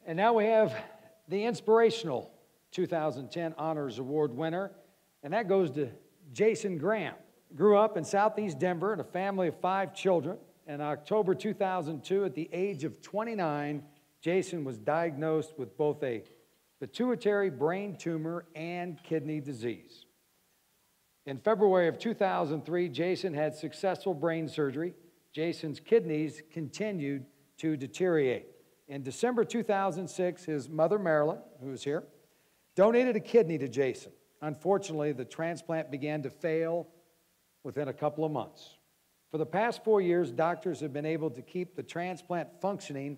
And now we have the inspirational 2010 Honors Award winner, and that goes to Jason Graham. Grew up in Southeast Denver in a family of 5 children. In October 2002, at the age of 29, Jason was diagnosed with both a pituitary brain tumor and kidney disease. In February of 2003, Jason had successful brain surgery. Jason's kidneys continued to deteriorate. In December 2006, his mother, Marilyn, who is here, donated a kidney to Jason. Unfortunately, the transplant began to fail within a couple of months. For the past 4 years, doctors have been able to keep the transplant functioning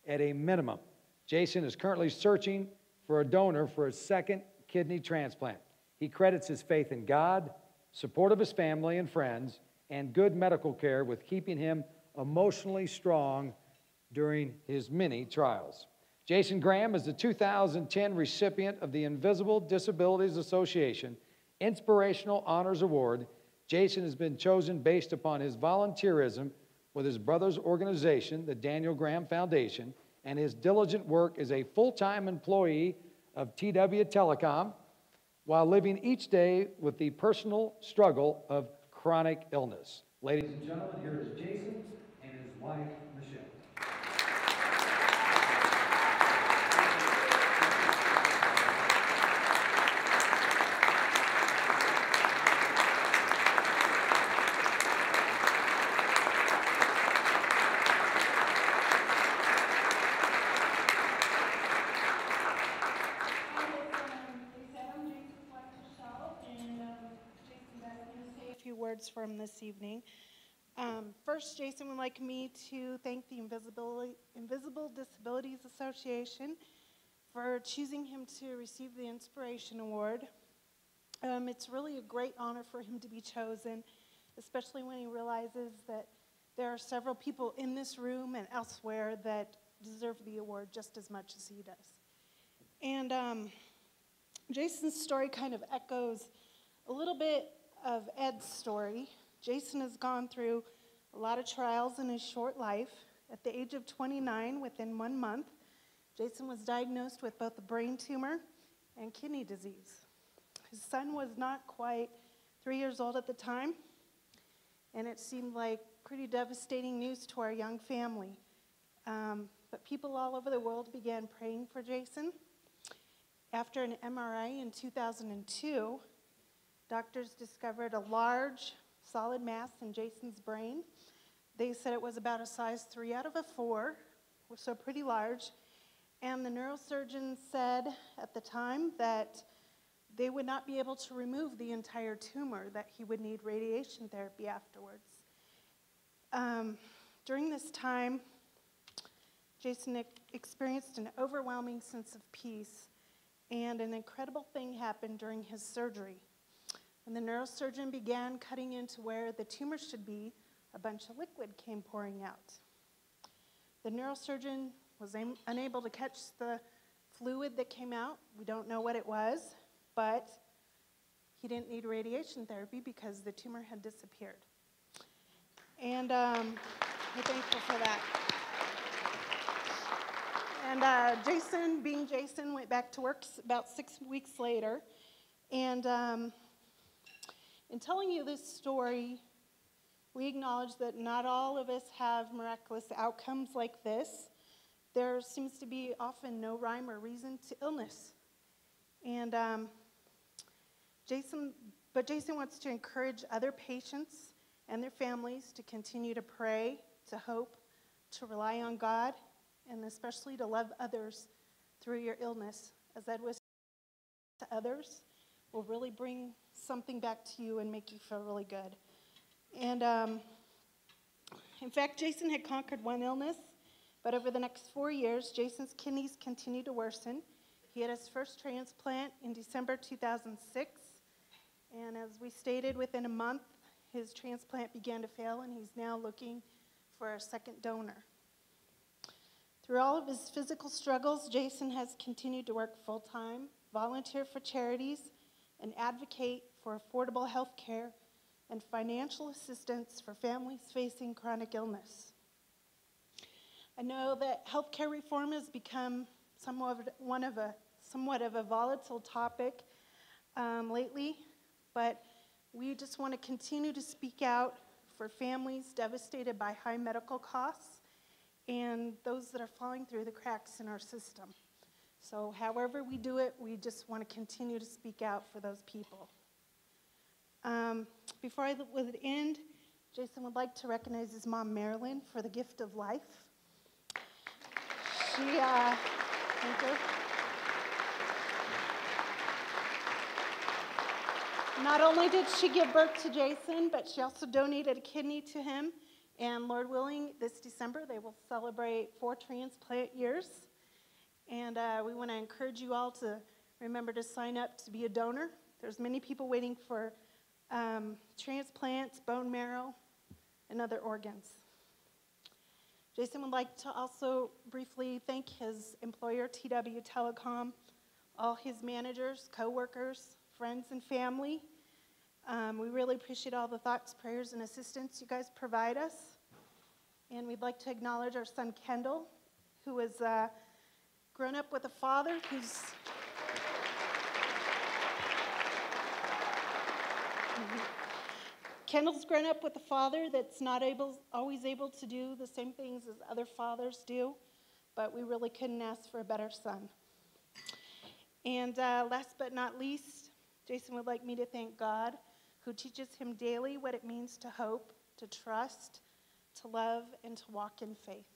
at a minimum. Jason is currently searching for a donor for a second kidney transplant. He credits his faith in God, support of his family and friends, and good medical care with keeping him emotionally strong during his many trials. Jason Graham is the 2010 recipient of the Invisible Disabilities Association Inspirational Honors Award. Jason has been chosen based upon his volunteerism with his brother's organization, the Daniel Graham Foundation, and his diligent work as a full-time employee of TW Telecom, while living each day with the personal struggle of chronic illness. Ladies and gentlemen, here is Jason and his wife, Michelle. Words from this evening. First, Jason would like me to thank the Invisible Disabilities Association for choosing him to receive the Inspiration Award. It's really a great honor for him to be chosen, especially when he realizes that there are several people in this room and elsewhere that deserve the award just as much as he does. And Jason's story kind of echoes a little bit of Ed's story. Jason has gone through a lot of trials in his short life. At the age of 29, within 1 month, Jason was diagnosed with both a brain tumor and kidney disease. His son was not quite 3 years old at the time, and it seemed like pretty devastating news to our young family. But people all over the world began praying for Jason. After an MRI in 2002, doctors discovered a large, solid mass in Jason's brain. They said it was about a size 3 out of a 4, so pretty large. And the neurosurgeon said at the time that they would not be able to remove the entire tumor, that he would need radiation therapy afterwards. During this time, Jason experienced an overwhelming sense of peace, and an incredible thing happened during his surgery. When the neurosurgeon began cutting into where the tumor should be, a bunch of liquid came pouring out. The neurosurgeon was unable to catch the fluid that came out. We don't know what it was, but he didn't need radiation therapy because the tumor had disappeared. And we're thankful for that. And Jason, being Jason, went back to work about 6 weeks later. And in telling you this story, we acknowledge that not all of us have miraculous outcomes like this. There seems to be often no rhyme or reason to illness. And Jason wants to encourage other patients and their families to continue to pray, to hope, to rely on God, and especially to love others through your illness, as Ed was to others will really bring something back to you and make you feel really good. And in fact, Jason had conquered one illness, but over the next 4 years, Jason's kidneys continued to worsen. He had his first transplant in December 2006, and as we stated, within a month, his transplant began to fail, and he's now looking for a second donor. Through all of his physical struggles, Jason has continued to work full-time, volunteer for charities, and advocate for affordable health care and financial assistance for families facing chronic illness. I know that healthcare reform has become somewhat of a volatile topic lately, but we just want to continue to speak out for families devastated by high medical costs and those that are falling through the cracks in our system. So however we do it, we just want to continue to speak out for those people. Before I would end, Jason would like to recognize his mom, Marilyn, for the gift of life. Thank you. Not only did she give birth to Jason, but she also donated a kidney to him. And Lord willing, this December, they will celebrate 4 transplant years. And we want to encourage you all to remember to sign up to be a donor. There's many people waiting for transplants, bone marrow, and other organs. Jason would like to also briefly thank his employer, TW Telecom, all his managers, co-workers, friends, and family. We really appreciate all the thoughts, prayers, and assistance you guys provide us. And we'd like to acknowledge our son, Kendall, who has grown up with a father who's Kendall's grown up with a father that's not always able to do the same things as other fathers do, but we really couldn't ask for a better son. And last but not least, Jason would like me to thank God, who teaches him daily what it means to hope, to trust, to love, and to walk in faith.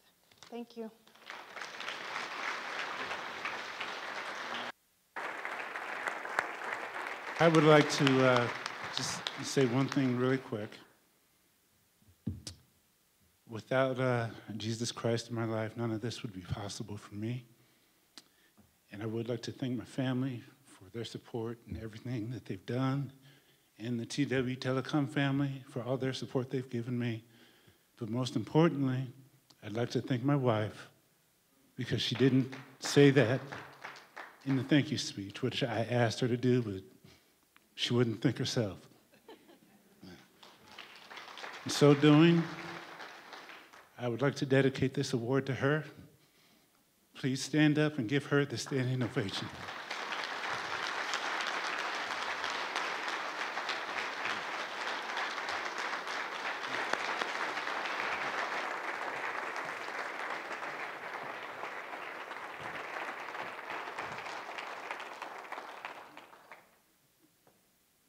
Thank you. I would like to just say one thing really quick. Without Jesus Christ in my life, none of this would be possible for me. And I would like to thank my family for their support and everything that they've done, and the TW Telecom family for all their support they've given me. But most importantly, I'd like to thank my wife, because she didn't say that in the thank you speech, which I asked her to do, but she wouldn't think herself. In so doing, I would like to dedicate this award to her. Please stand up and give her the standing ovation.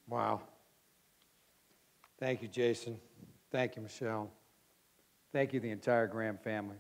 Wow. Thank you, Jason. Thank you, Michelle. Thank you, the entire Graham family.